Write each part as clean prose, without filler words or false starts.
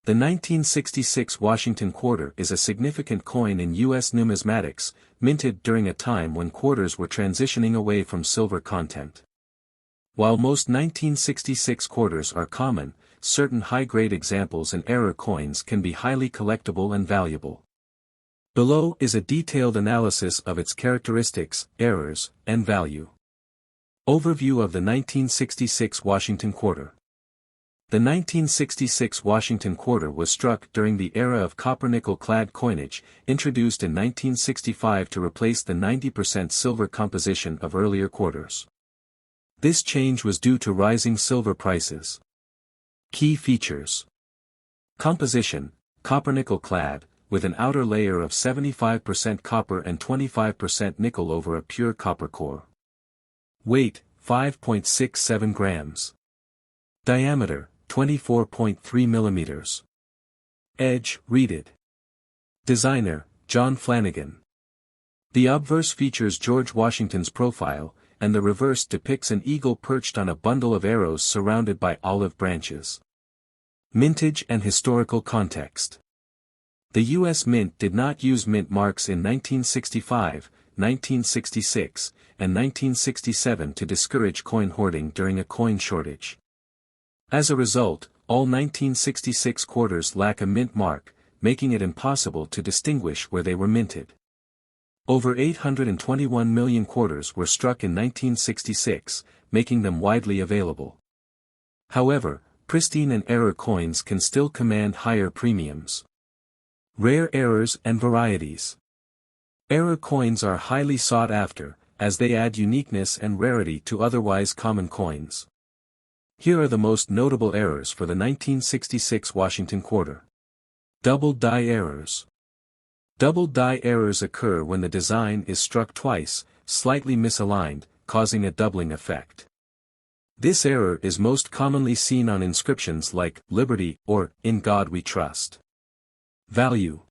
The 1966 Washington quarter is a significant coin in U.S. numismatics, minted during a time when quarters were transitioning away from silver content. While most 1966 quarters are common, certain high-grade examples and error coins can be highly collectible and valuable. Below is a detailed analysis of its characteristics, errors, and value. Overview of the 1966 Washington quarter. The 1966 Washington quarter was struck during the era of copper-nickel-clad coinage, introduced in 1965 to replace the 90% silver composition of earlier quarters. This change was due to rising silver prices. Key features. Composition: copper-nickel-clad, with an outer layer of 75% copper and 25% nickel over a pure copper core. Weight: 5.67 grams. Diameter: 24.3 millimeters. Edge: reeded. Designer: John Flanagan. The obverse features George Washington's profile, and the reverse depicts an eagle perched on a bundle of arrows surrounded by olive branches. Mintage and historical context. The U.S. Mint did not use mint marks in 1965, 1966, and 1967 to discourage coin hoarding during a coin shortage. As a result, all 1966 quarters lack a mint mark, making it impossible to distinguish where they were minted. Over 821 million quarters were struck in 1966, making them widely available. However, pristine and error coins can still command higher premiums. Rare errors and varieties. Error coins are highly sought after, as they add uniqueness and rarity to otherwise common coins. Here are the most notable errors for the 1966 Washington quarter. Double die errors. Double die errors occur when the design is struck twice, slightly misaligned, causing a doubling effect. This error is most commonly seen on inscriptions like "Liberty" or "In God We Trust." Value.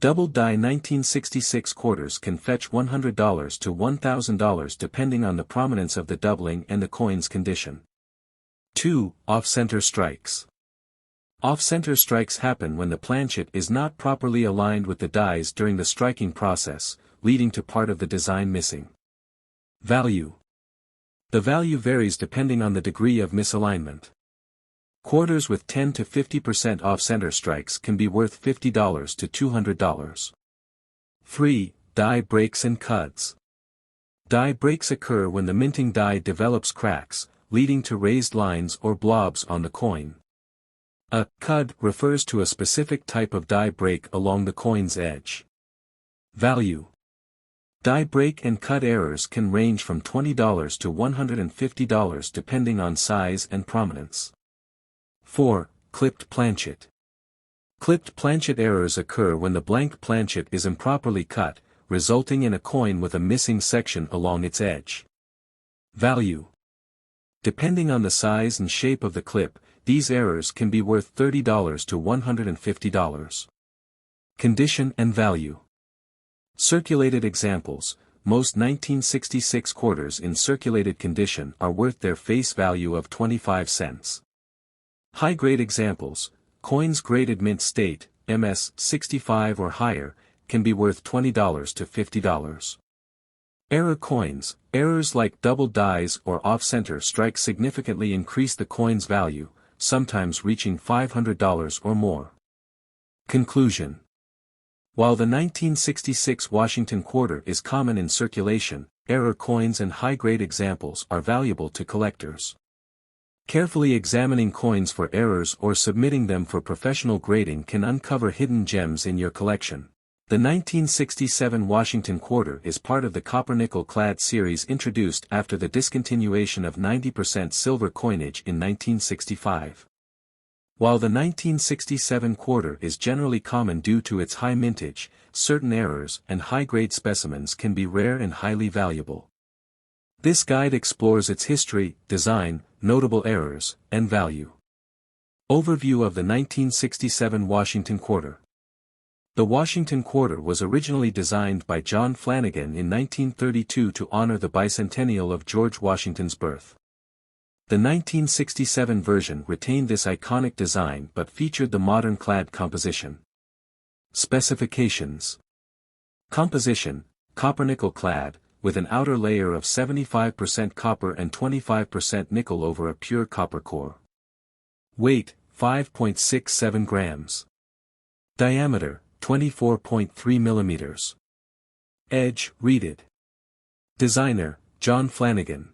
Double die 1966 quarters can fetch $100 to $1,000 depending on the prominence of the doubling and the coin's condition. 2. Off-center strikes. Off-center strikes happen when the planchet is not properly aligned with the dies during the striking process, leading to part of the design missing. Value. The value varies depending on the degree of misalignment. Quarters with 10 to 50% off-center strikes can be worth $50 to $200. 3. Die breaks and cuds. Die breaks occur when the minting die develops cracks, leading to raised lines or blobs on the coin. A cud refers to a specific type of die break along the coin's edge. Value. Die break and cud errors can range from $20 to $150 depending on size and prominence. 4. Clipped planchet. Clipped planchet errors occur when the blank planchet is improperly cut, resulting in a coin with a missing section along its edge. Value. Depending on the size and shape of the clip, these errors can be worth $30 to $150. Condition and value. Circulated examples. Most 1966 quarters in circulated condition are worth their face value of 25 cents. High-grade examples, coins graded mint state, MS 65 or higher, can be worth $20 to $50. Error coins. Errors like double dies or off-center strikes significantly increase the coin's value, sometimes reaching $500 or more. Conclusion. While the 1966 Washington quarter is common in circulation, error coins and high-grade examples are valuable to collectors. Carefully examining coins for errors or submitting them for professional grading can uncover hidden gems in your collection. The 1967 Washington quarter is part of the copper-nickel-clad series introduced after the discontinuation of 90% silver coinage in 1965. While the 1967 quarter is generally common due to its high mintage, certain errors and high-grade specimens can be rare and highly valuable. This guide explores its history, design, notable errors, and value. Overview of the 1967 Washington quarter. The Washington quarter was originally designed by John Flanagan in 1932 to honor the bicentennial of George Washington's birth. The 1967 version retained this iconic design but featured the modern clad composition. Specifications. Composition: copper-nickel clad, with an outer layer of 75% copper and 25% nickel over a pure copper core. Weight: 5.67 grams. Diameter: 24.3 millimeters. Edge: reeded. Designer: John Flanagan.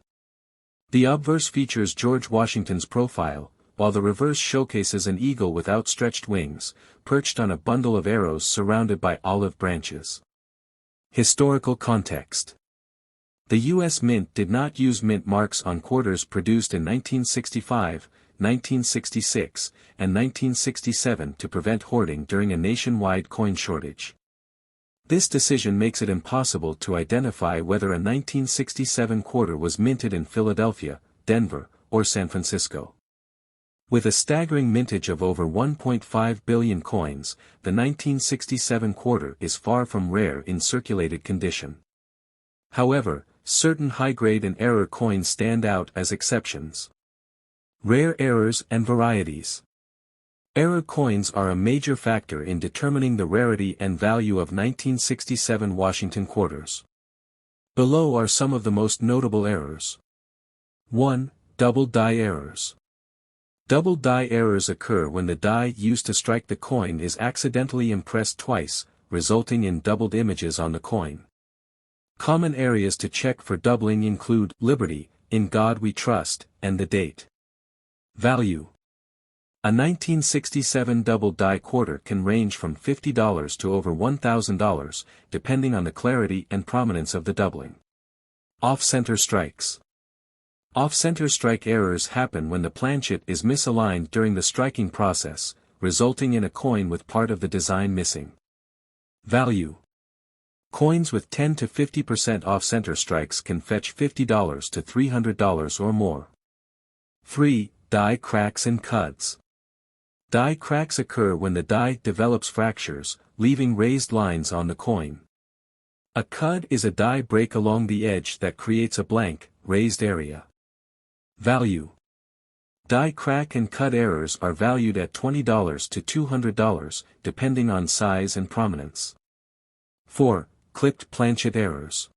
The obverse features George Washington's profile, while the reverse showcases an eagle with outstretched wings, perched on a bundle of arrows surrounded by olive branches. Historical context. The U.S. Mint did not use mint marks on quarters produced in 1965, 1966, and 1967 to prevent hoarding during a nationwide coin shortage. This decision makes it impossible to identify whether a 1967 quarter was minted in Philadelphia, Denver, or San Francisco. With a staggering mintage of over 1.5 billion coins, the 1967 quarter is far from rare in circulated condition. However, certain high-grade and error coins stand out as exceptions. Rare errors and varieties. Error coins are a major factor in determining the rarity and value of 1967 Washington quarters. Below are some of the most notable errors. 1. Double die errors. Double die errors occur when the die used to strike the coin is accidentally impressed twice, resulting in doubled images on the coin. Common areas to check for doubling include Liberty, In God We Trust, and the date. Value. A 1967 double die quarter can range from $50 to over $1,000, depending on the clarity and prominence of the doubling. Off-center strikes. Off-center strike errors happen when the planchet is misaligned during the striking process, resulting in a coin with part of the design missing. Value. Coins with 10 to 50% off-center strikes can fetch $50 to $300 or more. 3. Die cracks and cuts. Die cracks occur when the die develops fractures, leaving raised lines on the coin. A cud is a die break along the edge that creates a blank, raised area. Value. Die crack and cut errors are valued at $20 to $200, depending on size and prominence. 4. Clipped planchet errors.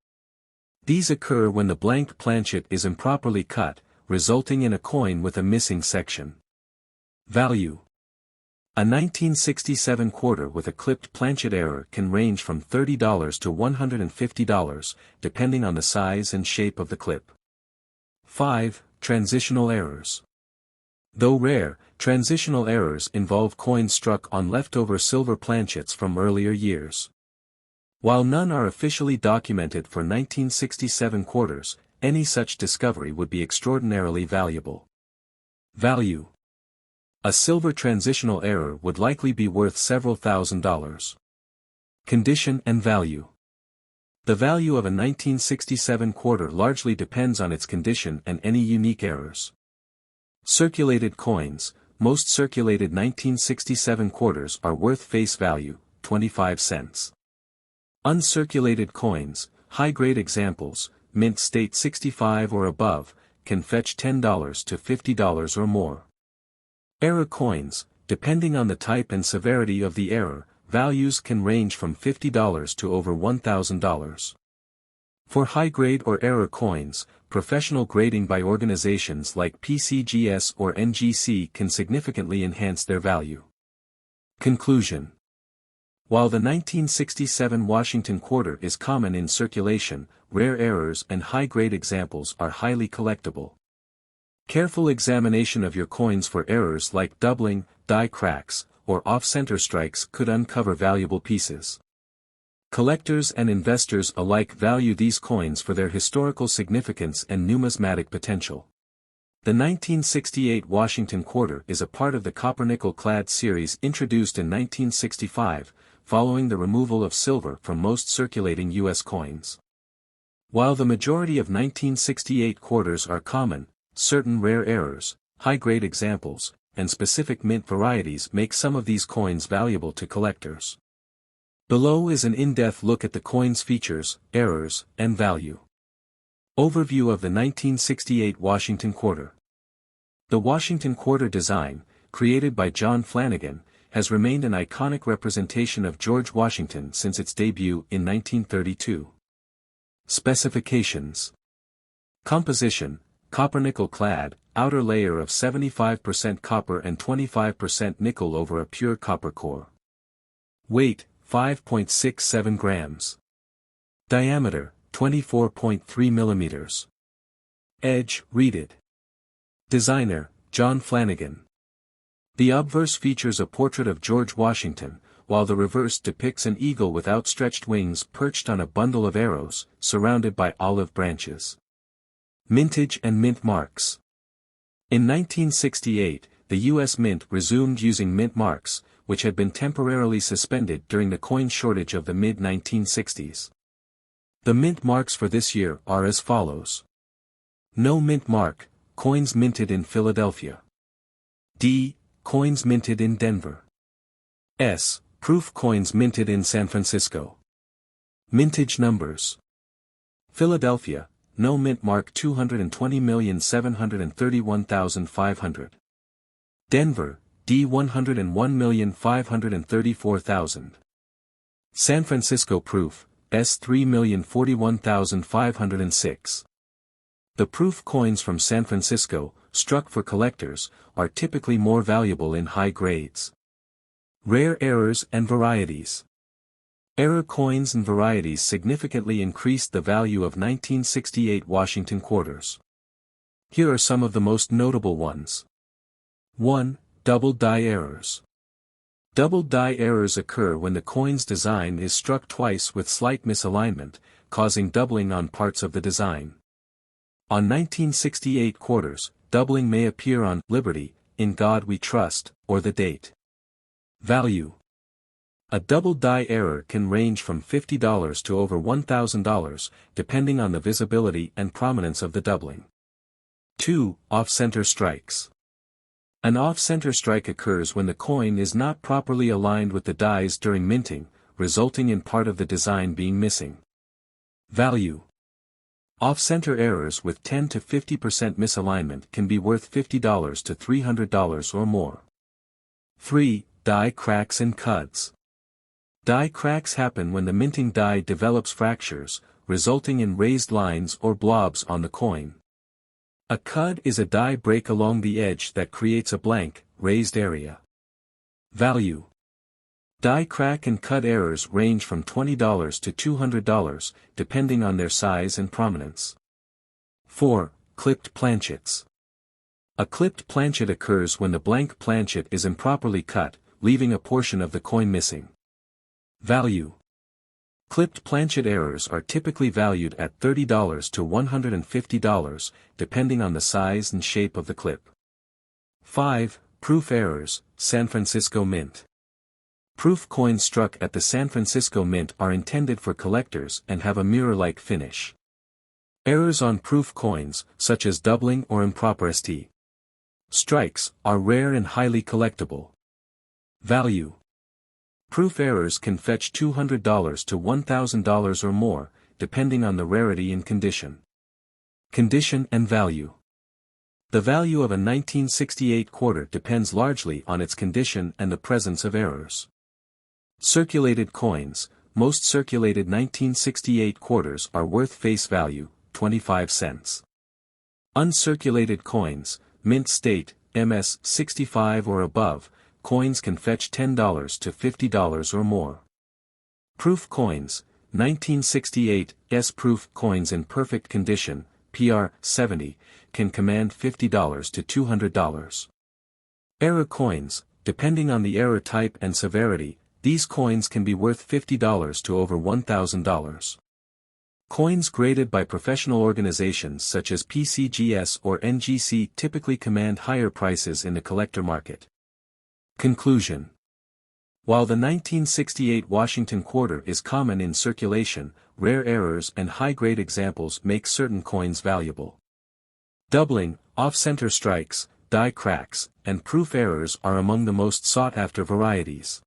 These occur when the blank planchet is improperly cut, resulting in a coin with a missing section. Value. A 1967 quarter with a clipped planchet error can range from $30 to $150, depending on the size and shape of the clip. 5. Transitional errors. Though rare, transitional errors involve coins struck on leftover silver planchets from earlier years. While none are officially documented for 1967 quarters, any such discovery would be extraordinarily valuable. Value. A silver transitional error would likely be worth several $1,000s. Condition and value. The value of a 1967 quarter largely depends on its condition and any unique errors. Circulated coins. Most circulated 1967 quarters are worth face value, 25 cents. Uncirculated coins, high-grade examples, mint state 65 or above, can fetch $10 to $50 or more. Error coins, depending on the type and severity of the error, values can range from $50 to over $1,000. For high-grade or error coins, professional grading by organizations like PCGS or NGC can significantly enhance their value. Conclusion. While the 1967 Washington quarter is common in circulation, rare errors and high-grade examples are highly collectible. Careful examination of your coins for errors like doubling, die cracks, or off-center strikes could uncover valuable pieces. Collectors and investors alike value these coins for their historical significance and numismatic potential. The 1968 Washington quarter is a part of the copper-nickel clad series introduced in 1965, following the removal of silver from most circulating U.S. coins. While the majority of 1968 quarters are common, certain rare errors, high-grade examples, and specific mint varieties make some of these coins valuable to collectors. Below is an in-depth look at the coin's features, errors, and value. Overview of the 1968 Washington quarter. The Washington Quarter design, created by John Flanagan, has remained an iconic representation of George Washington since its debut in 1932. Specifications. Composition: copper-nickel clad, outer layer of 75% copper and 25% nickel over a pure copper core. Weight: 5.67 grams. Diameter: 24.3 millimeters. Edge reeded. Designer: John Flanagan. The obverse features a portrait of George Washington, while the reverse depicts an eagle with outstretched wings perched on a bundle of arrows, surrounded by olive branches. Mintage and mint marks. In 1968, the U.S. Mint resumed using mint marks, which had been temporarily suspended during the coin shortage of the mid-1960s. The mint marks for this year are as follows. No mint mark, coins minted in Philadelphia. D. Coins minted in Denver. S. Proof coins minted in San Francisco. Mintage numbers. Philadelphia, no mint mark 220,731,500. Denver, D 101,534,000. San Francisco proof, S 3,041,506. The proof coins from San Francisco, struck for collectors, are typically more valuable in high grades. Rare errors and varieties. Error coins and varieties significantly increased the value of 1968 Washington quarters. Here are some of the most notable ones. 1. Double die errors. Double die errors occur when the coin's design is struck twice with slight misalignment, causing doubling on parts of the design. On 1968 quarters, doubling may appear on Liberty, In God We Trust, or the date. Value. A double die error can range from $50 to over $1,000, depending on the visibility and prominence of the doubling. 2. Off-center strikes. An off-center strike occurs when the coin is not properly aligned with the dies during minting, resulting in part of the design being missing. Value. Off-center errors with 10 to 50% misalignment can be worth $50 to $300 or more. 3. Die cracks and cuts. Die cracks happen when the minting die develops fractures, resulting in raised lines or blobs on the coin. A cud is a die break along the edge that creates a blank, raised area. Value. Die crack and cut errors range from $20 to $200, depending on their size and prominence. 4. Clipped planchets. A clipped planchet occurs when the blank planchet is improperly cut, leaving a portion of the coin missing. Value. Clipped planchet errors are typically valued at $30 to $150, depending on the size and shape of the clip. 5. Proof errors, San Francisco Mint. Proof coins struck at the San Francisco Mint are intended for collectors and have a mirror-like finish. Errors on proof coins, such as doubling or improper st. strikes, are rare and highly collectible. Value. Proof errors can fetch $200 to $1,000 or more, depending on the rarity and condition. Condition and value. The value of a 1968 quarter depends largely on its condition and the presence of errors. Circulated coins. Most circulated 1968 quarters are worth face value, 25 cents. Uncirculated coins, mint state, MS 65 or above, coins can fetch $10 to $50 or more. Proof coins, 1968 S-proof coins in perfect condition, PR 70, can command $50 to $200. Error coins, depending on the error type and severity, these coins can be worth $50 to over $1,000. Coins graded by professional organizations such as PCGS or NGC typically command higher prices in the collector market. Conclusion. While the 1968 Washington quarter is common in circulation, rare errors and high-grade examples make certain coins valuable. Doubling, off-center strikes, die cracks, and proof errors are among the most sought-after varieties.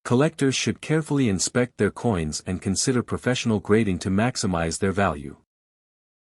Collectors should carefully inspect their coins and consider professional grading to maximize their value.